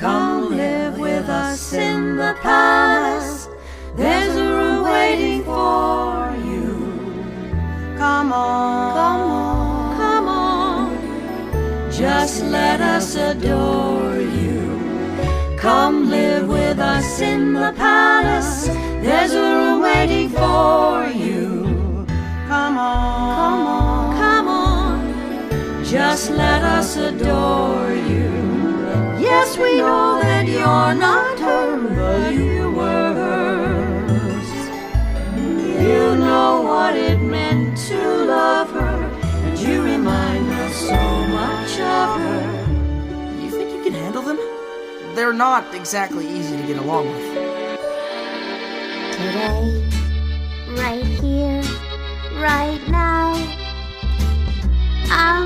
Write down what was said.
Come live with us in the palace. There's a room waiting for you. Come on, come on, come on. Just let us adore you. Come live with us in the palace. There's a room waiting for you. Come on, come on, come on. Just let us adore you. Yes, we know that you're not her, but you were hers. You know what it meant to love her, and you remind us so much of her. You think you can handle them? They're not exactly easy to get along with. Today, right here, right now, I'll